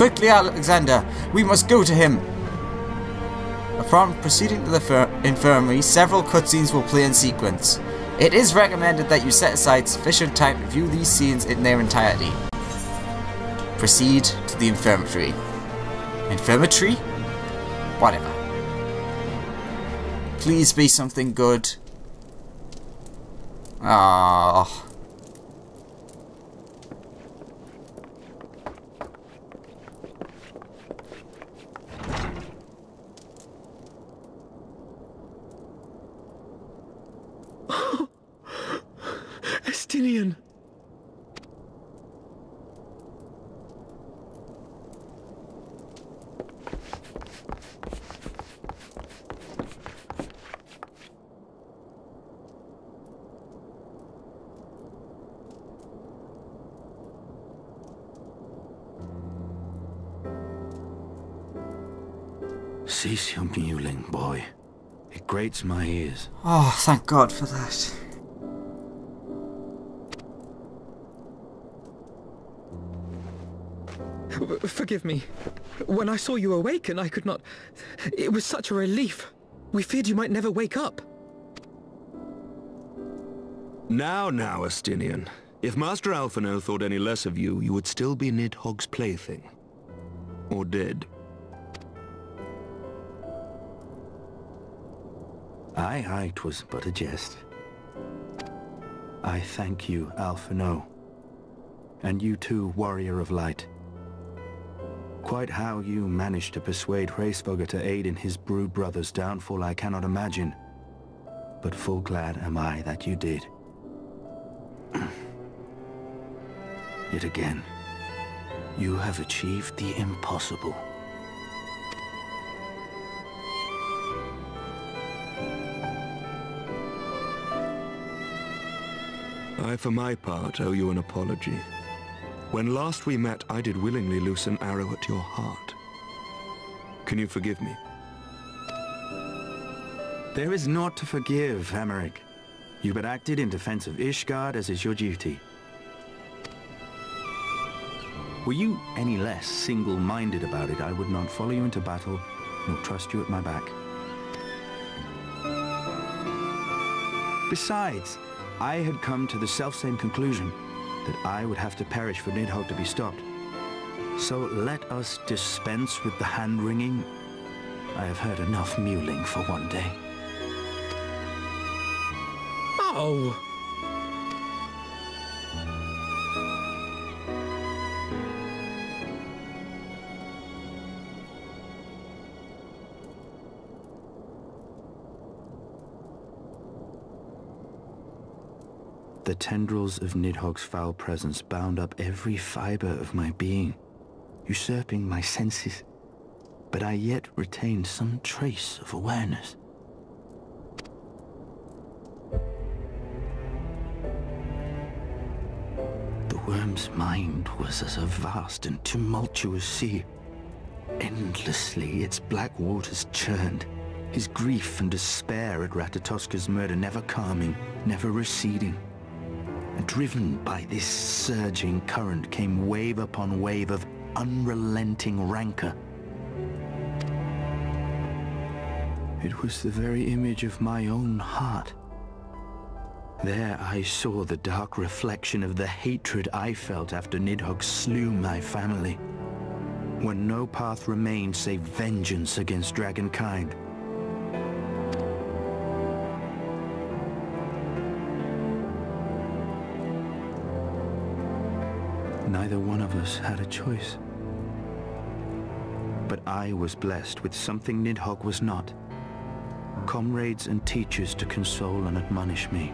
Quickly, Alexander! We must go to him! Upon proceeding to the infirmary, several cutscenes will play in sequence. It is recommended that you set aside sufficient time to view these scenes in their entirety. Proceed to the infirmary. Infirmary? Whatever. Please be something good. Ah. Estinian. Cease your mewling, boy. It grates my ears. Oh, thank God for that. Forgive me. When I saw you awaken, I could not... It was such a relief. We feared you might never wake up. Now, Estinian. If Master Alphino thought any less of you, you would still be Nidhogg's plaything. Or dead. Aye, 'twas but a jest. I thank you, Alphino. And you too, Warrior of Light. Quite how you managed to persuade Hraesvogr to aid in his brood brother's downfall I cannot imagine. But full glad am I that you did. Yet again, you have achieved the impossible. I, for my part, owe you an apology. When last we met, I did willingly loose an arrow at your heart. Can you forgive me? There is naught to forgive, Hameric. You but acted in defense of Ishgard as is your duty. Were you any less single-minded about it, I would not follow you into battle, nor trust you at my back. Besides, I had come to the selfsame conclusion, that I would have to perish for Nidhogg to be stopped. So let us dispense with the hand-wringing. I have heard enough mewling for one day. Oh! The tendrils of Nidhogg's foul presence bound up every fiber of my being, usurping my senses, but I yet retained some trace of awareness. The worm's mind was as a vast and tumultuous sea. Endlessly its black waters churned, his grief and despair at Ratatoska's murder never calming, never receding. And driven by this surging current came wave upon wave of unrelenting rancor. It was the very image of my own heart. There I saw the dark reflection of the hatred I felt after Nidhogg slew my family, when no path remained save vengeance against dragonkind. Neither one of us had a choice. But I was blessed with something Nidhogg was not. Comrades and teachers to console and admonish me.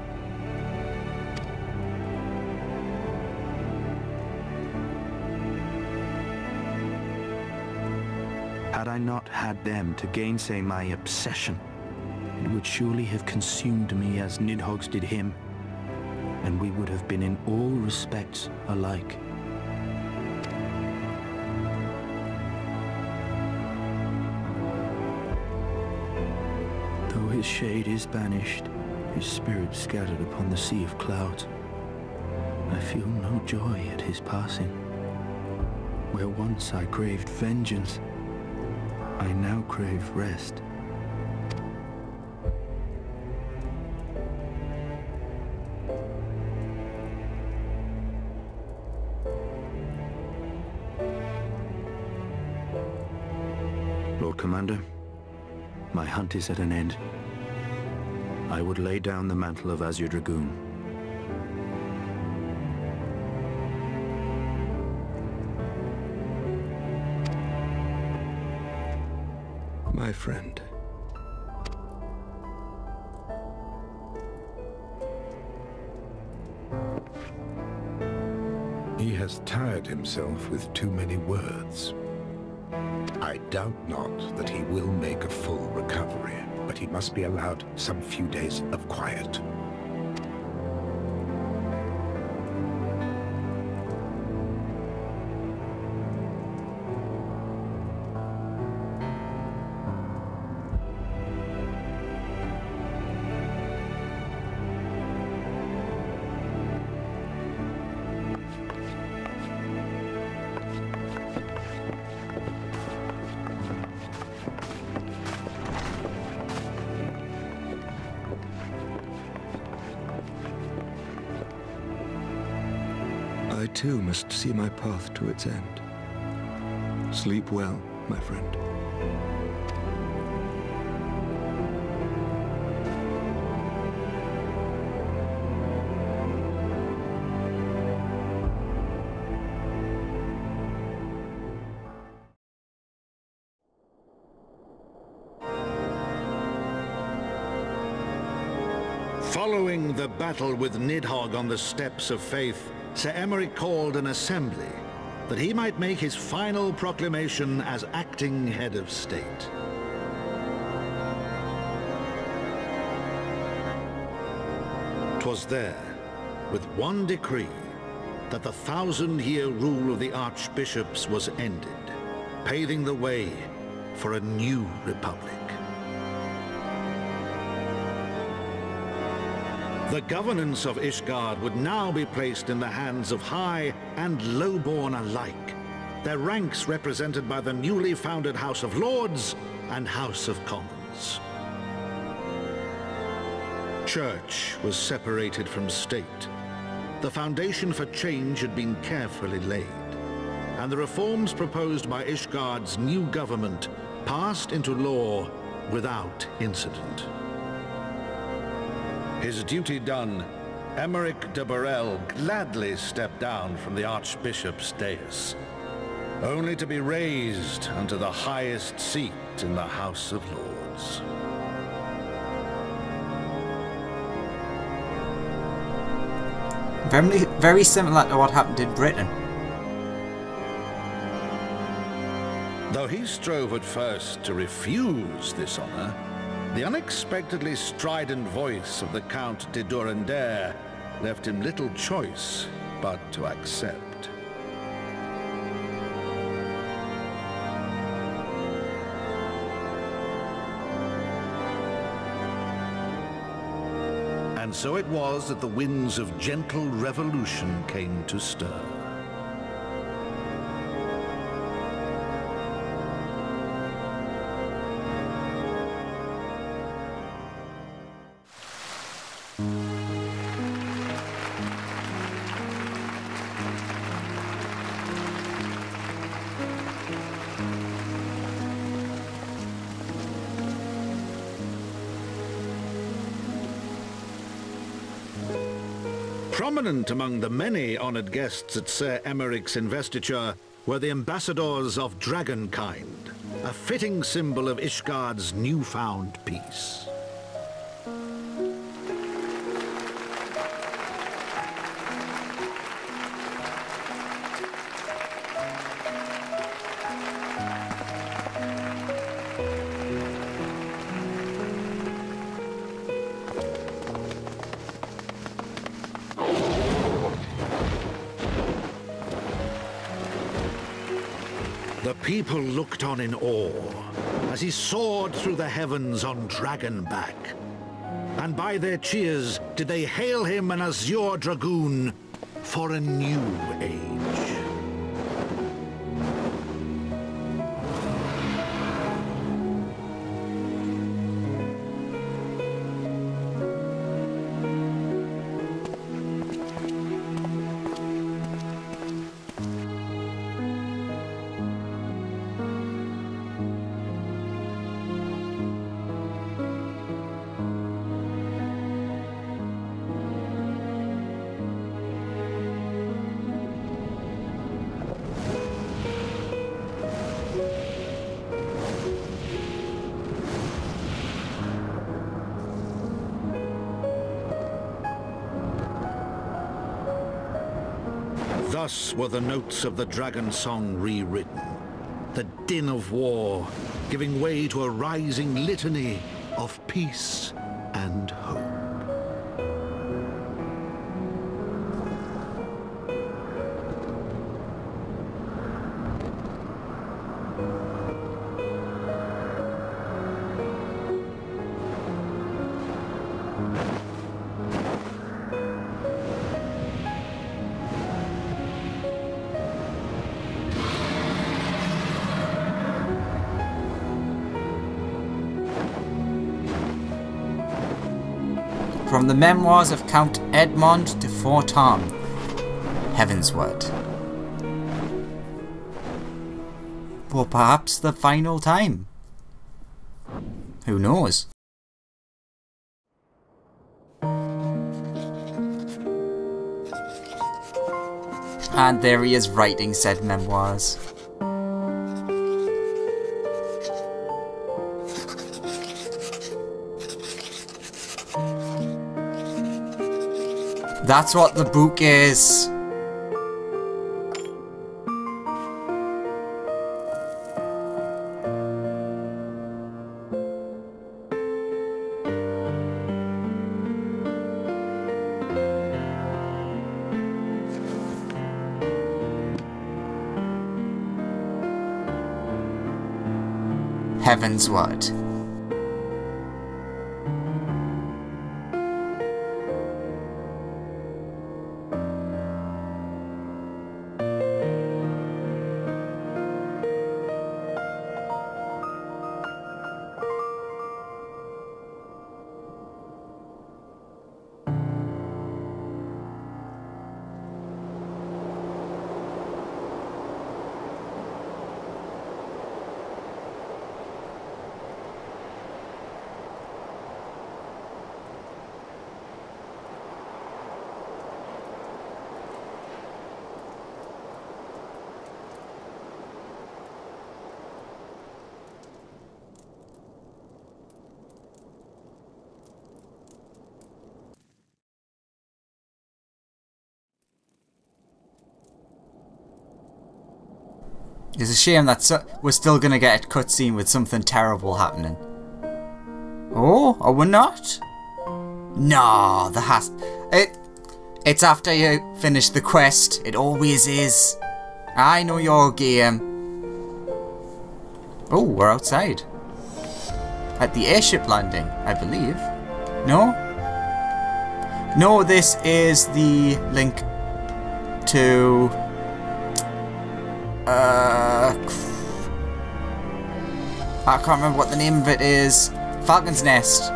Had I not had them to gainsay my obsession, it would surely have consumed me as Nidhogg's did him, and we would have been in all respects alike. Though his shade is banished, his spirit scattered upon the sea of clouds, I feel no joy at his passing. Where once I craved vengeance, I now crave rest. Lord Commander, my hunt is at an end. I would lay down the mantle of Azure Dragoon. My friend. He has tired himself with too many words. I doubt not that he will make a full recovery, but he must be allowed some few days of quiet. I too must see my path to its end. Sleep well, my friend. Following the battle with Nidhogg on the Steps of Faith, Sir Emeric called an assembly that he might make his final proclamation as acting head of state. 'Twas there, with one decree, that the 1,000-year rule of the archbishops was ended, paving the way for a new republic. The governance of Ishgard would now be placed in the hands of high and lowborn alike, their ranks represented by the newly founded House of Lords and House of Commons. Church was separated from state. The foundation for change had been carefully laid, and the reforms proposed by Ishgard's new government passed into law without incident. His duty done, Emeric de Burrell gladly stepped down from the Archbishop's dais, only to be raised unto the highest seat in the House of Lords. Very similar to what happened in Britain. Though he strove at first to refuse this honor, the unexpectedly strident voice of the Count de Durandare left him little choice but to accept. And so it was that the winds of gentle revolution came to stir. Prominent among the many honored guests at Sir Emeric's investiture were the ambassadors of Dragonkind, a fitting symbol of Ishgard's newfound peace. The people looked on in awe as he soared through the heavens on Dragonback. And by their cheers did they hail him an Azure Dragoon for a new age. Thus were the notes of the dragon song rewritten. The din of war giving way to a rising litany of peace and hope. From the memoirs of Count Edmond de Forton, Heavensward. For perhaps the final time. Who knows? And there he is writing said memoirs. That's what the book is. Heavensward. It's a shame that we're still gonna get a cutscene with something terrible happening. Oh, are we not? No, it's after you finish the quest. It always is. I know your game. Oh, we're outside. At the airship landing, I believe. No? No, this is the link to... I can't remember what the name of it is. Falcon's Nest.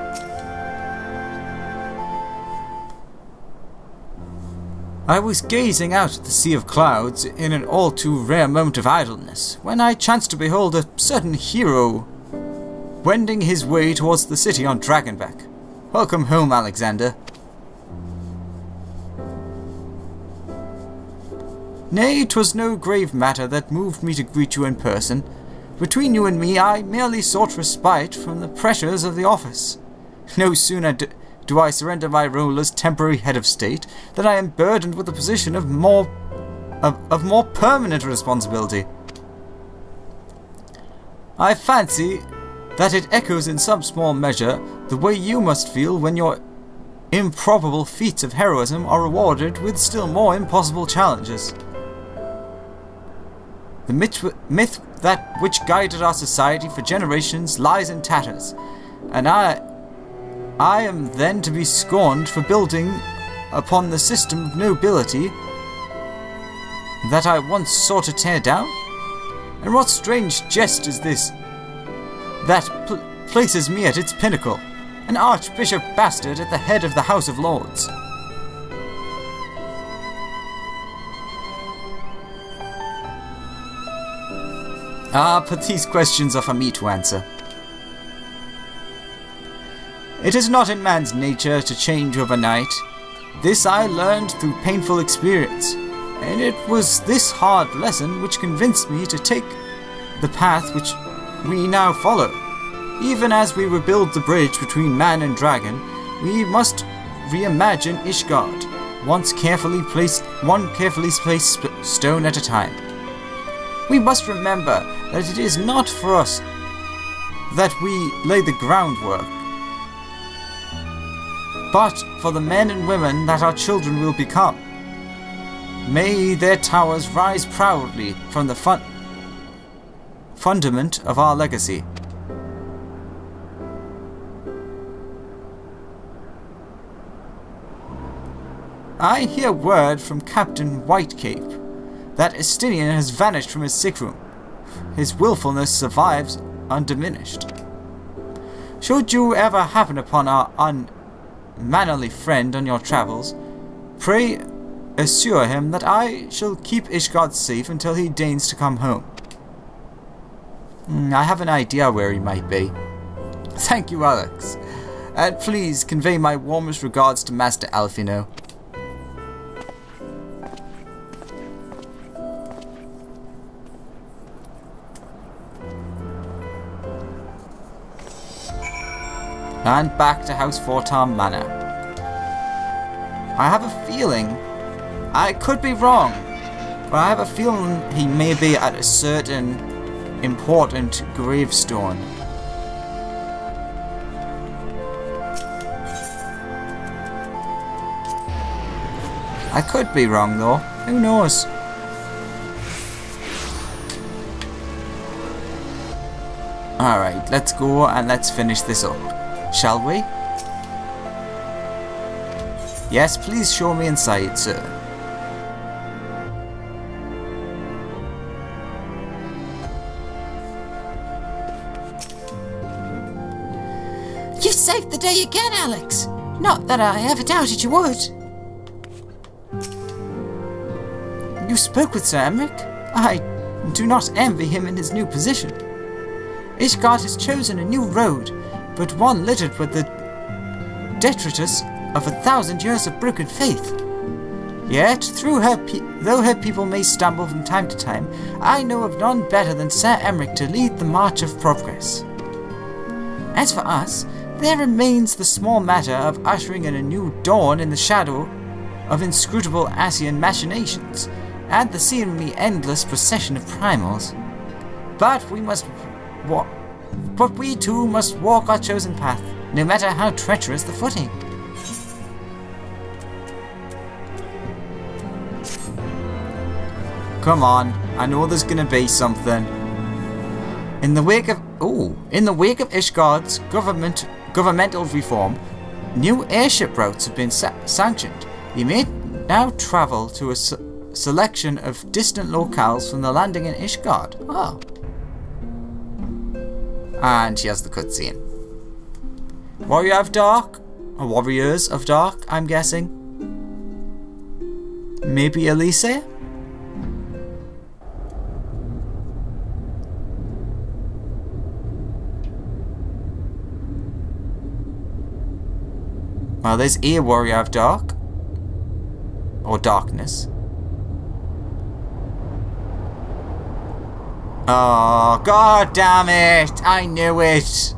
I was gazing out at the sea of clouds in an all too rare moment of idleness when I chanced to behold a certain hero wending his way towards the city on Dragonback. Welcome home, Alexander. Nay, 'twas no grave matter that moved me to greet you in person. Between you and me, I merely sought respite from the pressures of the office. No sooner do I surrender my role as temporary head of state than I am burdened with a position of more permanent responsibility. I fancy that it echoes in some small measure the way you must feel when your improbable feats of heroism are rewarded with still more impossible challenges. The myth that which guided our society for generations lies in tatters, and I am then to be scorned for building upon the system of nobility that I once sought to tear down? And what strange jest is this that places me at its pinnacle, an archbishop bastard at the head of the House of Lords? Ah, but these questions are for me to answer. It is not in man's nature to change overnight. This I learned through painful experience, and it was this hard lesson which convinced me to take the path which we now follow. Even as we rebuild the bridge between man and dragon, we must reimagine Ishgard, one carefully placed stone at a time. We must remember that it is not for us that we lay the groundwork, but for the men and women that our children will become. May their towers rise proudly from the fundament of our legacy. I hear word from Captain Whitecape that Estinian has vanished from his sick room. His willfulness survives undiminished. Should you ever happen upon our unmannerly friend on your travels, pray assure him that I shall keep Ishgard safe until he deigns to come home. I have an idea where he might be. Thank you, Alex. And please convey my warmest regards to Master Alfino. And back to House Fortam Manor. I have a feeling, I could be wrong, but I have a feeling he may be at a certain important gravestone. I could be wrong though, who knows? Alright, let's go and let's finish this up. Shall we? Yes, please show me inside, sir. You saved the day again, Alex. Not that I ever doubted you would. You spoke with Sir Emmerich? I do not envy him in his new position. Ishgard has chosen a new road, but one littered with the detritus of 1,000 years of broken faith. Yet, though her people may stumble from time to time, I know of none better than Sir Emmerich to lead the march of progress. As for us, there remains the small matter of ushering in a new dawn in the shadow of inscrutable Asian machinations, and the seemingly endless procession of primals. But we too must walk our chosen path, no matter how treacherous the footing. Come on, I know there's gonna be something. In the wake of Ishgard's governmental reform, new airship routes have been sanctioned. You may now travel to a selection of distant locales from the landing in Ishgard. Oh. And she has the cutscene. Warrior of Dark? Or Warriors of Dark, I'm guessing. Maybe Elise? Well, there's a Warrior of Dark. Or Darkness. Oh, god damn it! I knew it!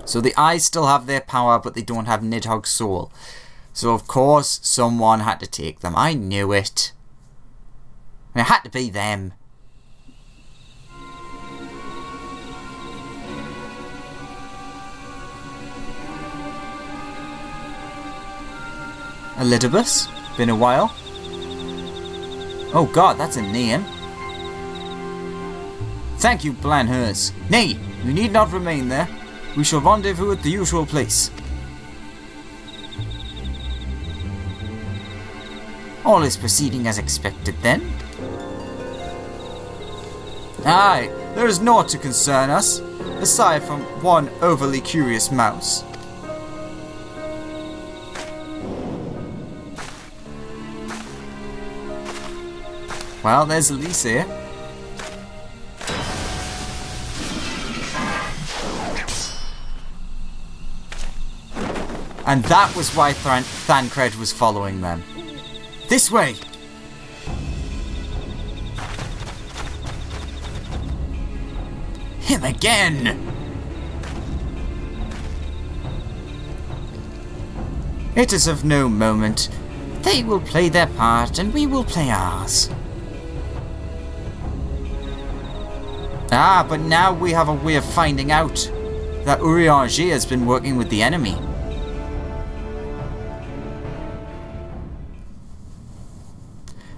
So the eyes still have their power, but they don't have Nidhogg's soul. So of course someone had to take them. I knew it. And it had to be them. Elidibus? Been a while. Oh god, that's a name. Thank you, Blanhurst. Nay, you need not remain there. We shall rendezvous at the usual place. All is proceeding as expected then. Aye, there is naught to concern us, aside from one overly curious mouse. Well, there's Elise here. And that was why Thancred was following them. This way! him again! It is of no moment. They will play their part and we will play ours. Ah, but now we have a way of finding out that Urianger has been working with the enemy.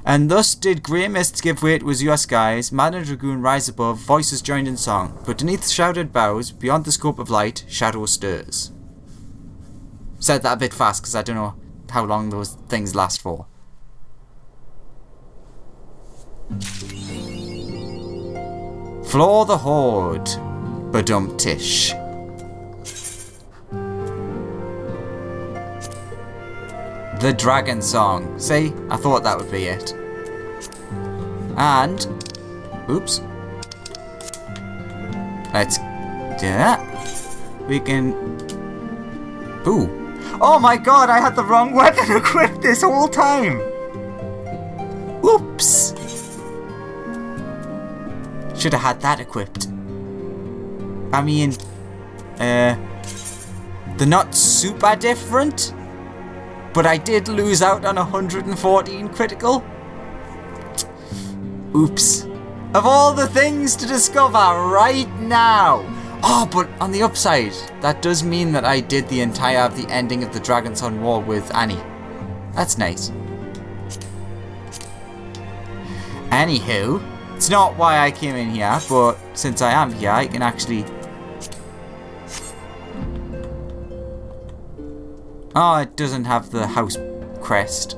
And thus did grey mists give way to azure skies, mad and dragoon rise above, voices joined in song, but beneath shrouded boughs, beyond the scope of light, shadow stirs. Said that a bit fast because I don't know how long those things last for. Floor the Horde. Badum-tish. The Dragon Song. See? I thought that would be it. And... oops. Let's do that. We can... ooh. Oh my god, I had the wrong weapon equipped this whole time! Oops! Should have had that equipped. I mean... they're not super different, but I did lose out on 114 critical. Oops. Of all the things to discover right now! Oh, but on the upside, that does mean that I did the entire of the ending of the Dragon's Son War with Annie. That's nice. Anywho, it's not why I came in here, but since I am here, I can actually... oh, it doesn't have the house crest.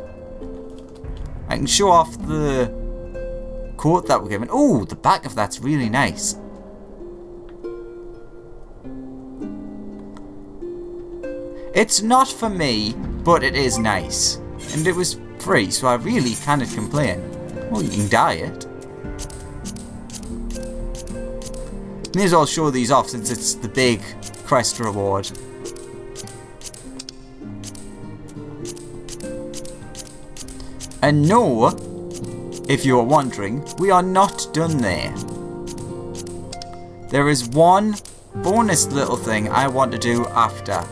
I can show off the coat that we're given. Oh, the back of that's really nice. It's not for me, but it is nice. And it was free, so I really can't complain. Well, you can dye it. May as well show these off since it's the big crest reward. And no, if you are wondering, we are not done there. There is one bonus little thing I want to do after.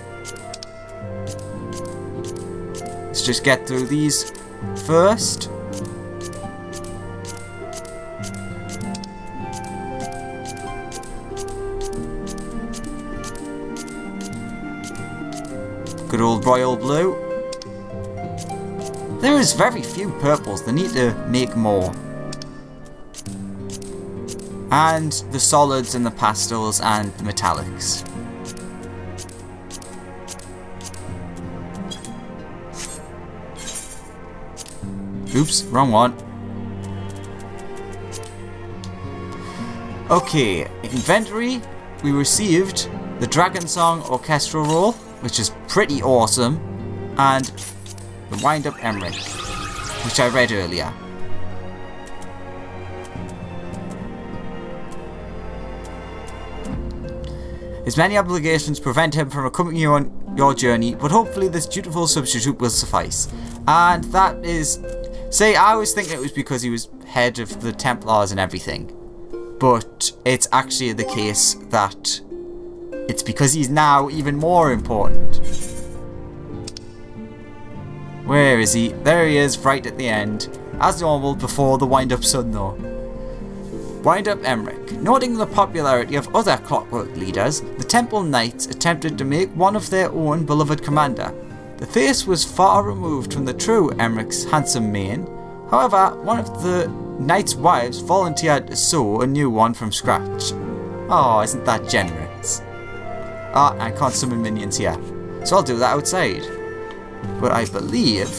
Let's just get through these first. Good old royal blue. There is very few purples, they need to make more. And the solids and the pastels and the metallics. Oops, wrong one. Okay, inventory. We received the Dragon Song Orchestral Roll, which is pretty awesome, and the Wind Up Emmerich, which I read earlier. His many obligations prevent him from accompanying you on your journey, but hopefully this dutiful substitute will suffice. And that is... see, I was thinking it was because he was head of the Templars and everything. But it's actually the case that it's because he's now even more important. Where is he? There he is, right at the end. As normal, before the wind-up sun though. Wind-up Emmerich. Noting the popularity of other clockwork leaders, the Temple Knights attempted to make one of their own beloved commander. The face was far removed from the true Emmerich's handsome mane. However, one of the knight's wives volunteered to sew a new one from scratch. Oh, isn't that generous? Ah, I can't summon minions here, so I'll do that outside. But I believe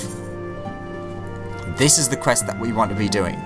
this is the quest that we want to be doing.